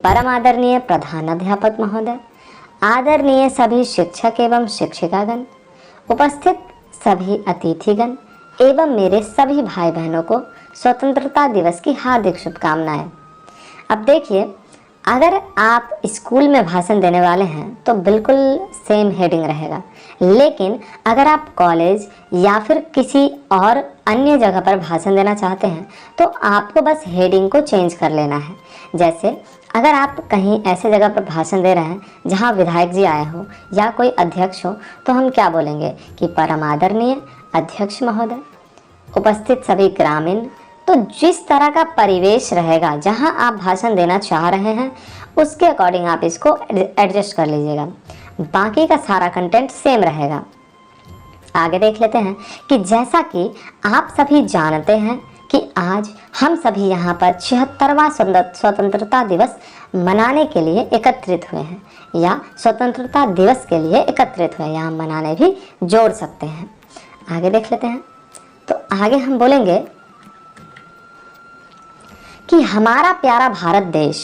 परम आदरणीय प्रधानाध्यापक महोदय, आदरणीय सभी शिक्षक एवं शिक्षिकागण, उपस्थित सभी अतिथिगण एवं मेरे सभी भाई बहनों को स्वतंत्रता दिवस की हार्दिक शुभकामनाएं। अब देखिए, अगर आप स्कूल में भाषण देने वाले हैं तो बिल्कुल सेम हेडिंग रहेगा, लेकिन अगर आप कॉलेज या फिर किसी और अन्य जगह पर भाषण देना चाहते हैं तो आपको बस हेडिंग को चेंज कर लेना है। जैसे अगर आप कहीं ऐसे जगह पर भाषण दे रहे हैं जहां विधायक जी आए हो या कोई अध्यक्ष हो, तो हम क्या बोलेंगे कि परम आदरणीय अध्यक्ष महोदय, उपस्थित सभी ग्रामीण। तो जिस तरह का परिवेश रहेगा जहां आप भाषण देना चाह रहे हैं उसके अकॉर्डिंग आप इसको एडजस्ट कर लीजिएगा, बाकी का सारा कंटेंट सेम रहेगा। आगे देख लेते हैं कि जैसा कि आप सभी जानते हैं कि आज हम सभी यहाँ पर 76वां स्वतंत्रता दिवस मनाने के लिए एकत्रित हुए हैं, या स्वतंत्रता दिवस के लिए एकत्रित हुए, यहाँ मनाने भी जोड़ सकते हैं। आगे देख लेते हैं। तो आगे हम बोलेंगे कि हमारा प्यारा भारत देश,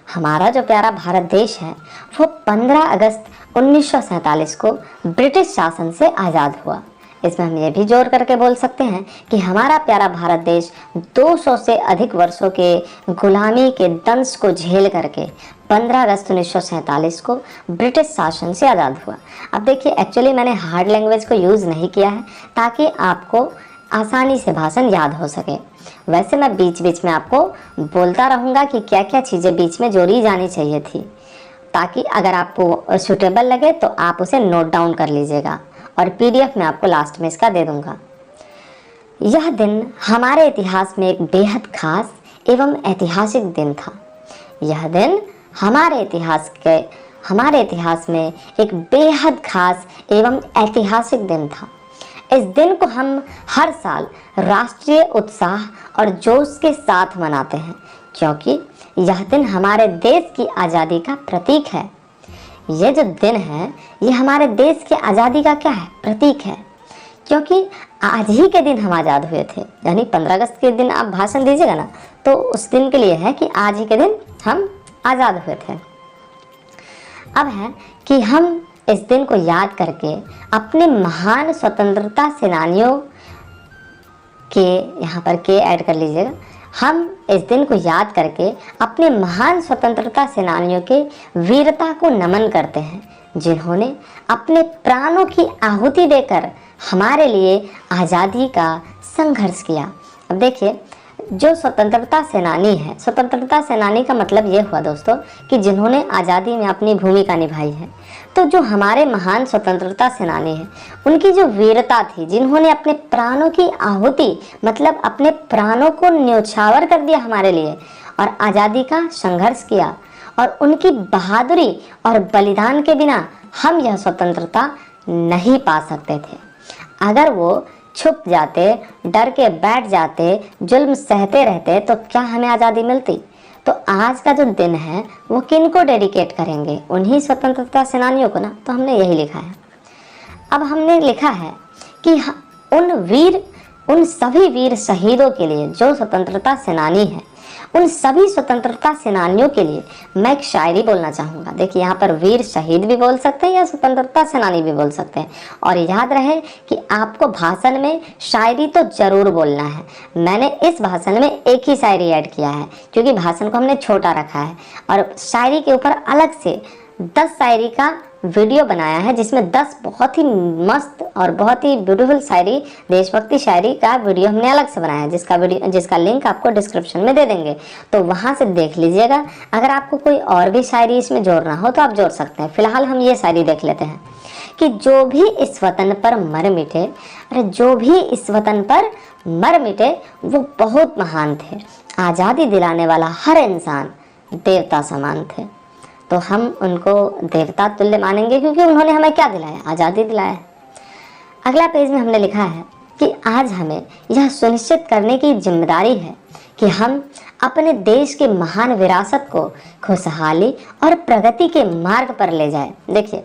हमारा जो प्यारा भारत देश है वो 15 अगस्त 1947 को ब्रिटिश शासन से आज़ाद हुआ। इसमें हम ये भी जोड़ करके बोल सकते हैं कि हमारा प्यारा भारत देश 200 से अधिक वर्षों के गुलामी के दंश को झेल करके 15 अगस्त 1947 को ब्रिटिश शासन से आज़ाद हुआ। अब देखिए, एक्चुअली मैंने हार्ड लैंग्वेज को यूज़ नहीं किया है ताकि आपको आसानी से भाषण याद हो सके। वैसे मैं बीच बीच में आपको बोलता रहूँगा कि क्या क्या चीज़ें बीच में जोड़ी जानी चाहिए थी, ताकि अगर आपको सूटेबल लगे तो आप उसे नोट डाउन कर लीजिएगा, और पीडीएफ में आपको लास्ट में इसका दे दूंगा। यह दिन हमारे इतिहास में एक बेहद खास एवं ऐतिहासिक दिन था। यह दिन हमारे इतिहास में एक बेहद खास एवं ऐतिहासिक दिन था। इस दिन को हम हर साल राष्ट्रीय उत्साह और जोश के साथ मनाते हैं, क्योंकि यह दिन हमारे देश की आज़ादी का प्रतीक है। ये जो दिन है ये हमारे देश की आज़ादी का क्या है, प्रतीक है, क्योंकि आज ही के दिन हम आज़ाद हुए थे। यानी 15 अगस्त के दिन आप भाषण दीजिएगा ना, तो उस दिन के लिए है कि आज ही के दिन हम आज़ाद हुए थे। अब है कि हम इस दिन को याद करके अपने महान स्वतंत्रता सेनानियों के, यहाँ पर के ऐड कर लीजिएगा, हम इस दिन को याद करके अपने महान स्वतंत्रता सेनानियों के वीरता को नमन करते हैं, जिन्होंने अपने प्राणों की आहुति देकर हमारे लिए आज़ादी का संघर्ष किया। अब देखिए, जो स्वतंत्रता सेनानी है, स्वतंत्रता सेनानी का मतलब ये हुआ दोस्तों कि जिन्होंने आज़ादी में अपनी भूमिका निभाई है। तो जो हमारे महान स्वतंत्रता सेनानी हैं, उनकी जो वीरता थी, जिन्होंने अपने प्राणों की आहुति मतलब अपने प्राणों को न्यौछावर कर दिया हमारे लिए और आज़ादी का संघर्ष किया, और उनकी बहादुरी और बलिदान के बिना हम यह स्वतंत्रता नहीं पा सकते थे। अगर वो छुप जाते, डर के बैठ जाते, जुल्म सहते रहते, तो क्या हमें आज़ादी मिलती? तो आज का जो दिन है वो किन को डेडिकेट करेंगे? उन्हीं स्वतंत्रता सेनानियों को ना। तो हमने यही लिखा है। अब हमने लिखा है कि उन सभी वीर शहीदों के लिए जो स्वतंत्रता सेनानी है, उन सभी स्वतंत्रता सेनानियों के लिए मैं एक शायरी बोलना चाहूँगा। देखिए, यहाँ पर वीर शहीद भी बोल सकते हैं या स्वतंत्रता सेनानी भी बोल सकते हैं, और याद रहे कि आपको भाषण में शायरी तो जरूर बोलना है। मैंने इस भाषण में एक ही शायरी ऐड किया है क्योंकि भाषण को हमने छोटा रखा है, और शायरी के ऊपर अलग से 10 शायरी का वीडियो बनाया है, जिसमें 10 बहुत ही मस्त और बहुत ही ब्यूटीफुल शायरी, देशभक्ति शायरी का वीडियो हमने अलग से बनाया है, जिसका लिंक आपको डिस्क्रिप्शन में दे देंगे, तो वहां से देख लीजिएगा। अगर आपको कोई और भी शायरी इसमें जोड़ना हो तो आप जोड़ सकते हैं। फिलहाल हम ये शायरी देख लेते हैं कि जो भी इस वतन पर मर मिटे, अरे जो भी इस वतन पर मर मिटे वो बहुत महान थे। आज़ादी दिलाने वाला हर इंसान देवता समान थे। तो हम उनको देवता तुल्य मानेंगे क्योंकि उन्होंने हमें क्या दिलाया? आज़ादी दिलाया। अगला पेज में हमने लिखा है कि आज हमें यह सुनिश्चित करने की जिम्मेदारी है कि हम अपने देश के महान विरासत को खुशहाली और प्रगति के मार्ग पर ले जाए। देखिए,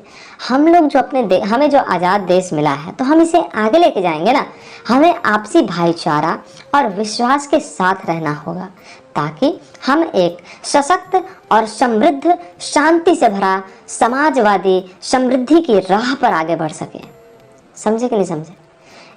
हम लोग जो हमें जो आज़ाद देश मिला है तो हम इसे आगे लेके जाएंगे ना। हमें आपसी भाईचारा और विश्वास के साथ रहना होगा, ताकि हम एक सशक्त और समृद्ध, शांति से भरा समाजवादी समृद्धि की राह पर आगे बढ़ सके। समझे कि नहीं समझे?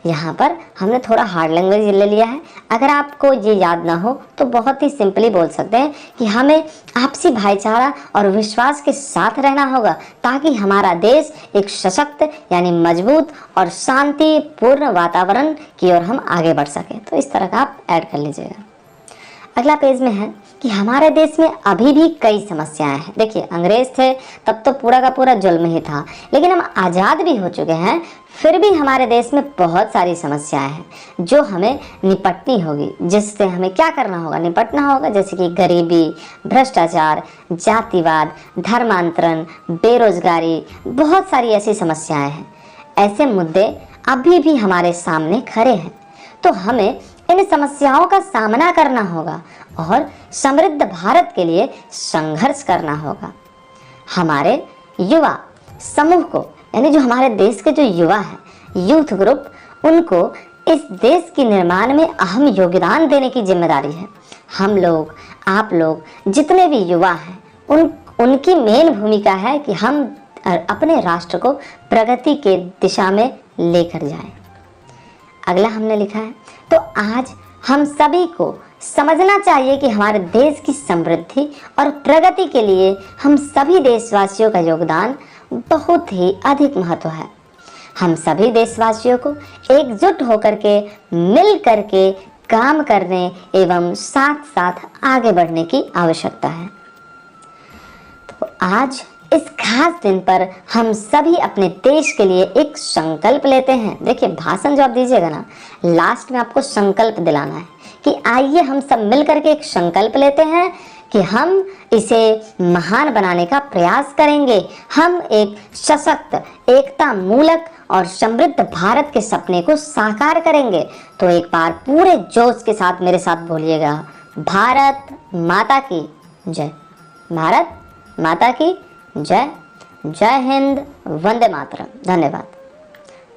यहाँ पर हमने थोड़ा हार्ड लैंग्वेज ले लिया है। अगर आपको ये याद ना हो तो बहुत ही सिंपली बोल सकते हैं कि हमें आपसी भाईचारा और विश्वास के साथ रहना होगा, ताकि हमारा देश एक सशक्त यानी मजबूत और शांतिपूर्ण वातावरण की ओर हम आगे बढ़ सकें। तो इस तरह का आप ऐड कर लीजिएगा। अगला पेज में है कि हमारे देश में अभी भी कई समस्याएं हैं। देखिए, अंग्रेज थे तब तो पूरा का पूरा जुल्म ही था, लेकिन हम आज़ाद भी हो चुके हैं, फिर भी हमारे देश में बहुत सारी समस्याएं हैं जो हमें निपटनी होगी, जिससे हमें क्या करना होगा, निपटना होगा। जैसे कि गरीबी, भ्रष्टाचार, जातिवाद, धर्मांतरण, बेरोजगारी, बहुत सारी ऐसी समस्याएं हैं। ऐसे मुद्दे अभी भी हमारे सामने खड़े हैं, तो हमें इन समस्याओं का सामना करना होगा और समृद्ध भारत के लिए संघर्ष करना होगा। हमारे युवा समूह को, यानी जो हमारे देश के जो युवा हैं, यूथ ग्रुप, उनको इस देश के निर्माण में अहम योगदान देने की जिम्मेदारी है। हम लोग, आप लोग, जितने भी युवा हैं, उनकी मेन भूमिका है कि हम अपने राष्ट्र को प्रगति के दिशा में लेकर जाएं। अगला हमने लिखा है, तो आज हम सभी को समझना चाहिए कि हमारे देश की समृद्धि और प्रगति के लिए हम सभी देशवासियों का योगदान बहुत ही अधिक महत्व है। हम सभी देशवासियों को एकजुट होकर के, मिल करके काम करने एवं साथ साथ आगे बढ़ने की आवश्यकता है। तो आज इस खास दिन पर हम सभी अपने देश के लिए एक संकल्प लेते हैं। देखिए, भाषण जो आप दीजिएगा ना, लास्ट में आपको संकल्प दिलाना है कि आइए हम सब मिलकर के एक संकल्प लेते हैं कि हम इसे महान बनाने का प्रयास करेंगे। हम एक सशक्त, एकता मूलक और समृद्ध भारत के सपने को साकार करेंगे। तो एक बार पूरे जोश के साथ मेरे साथ बोलिएगा, भारत माता की जय। भारत माता की जय। जय हिंद, वंदे मातरम। धन्यवाद।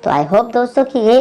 तो आई होप दोस्तों कि ये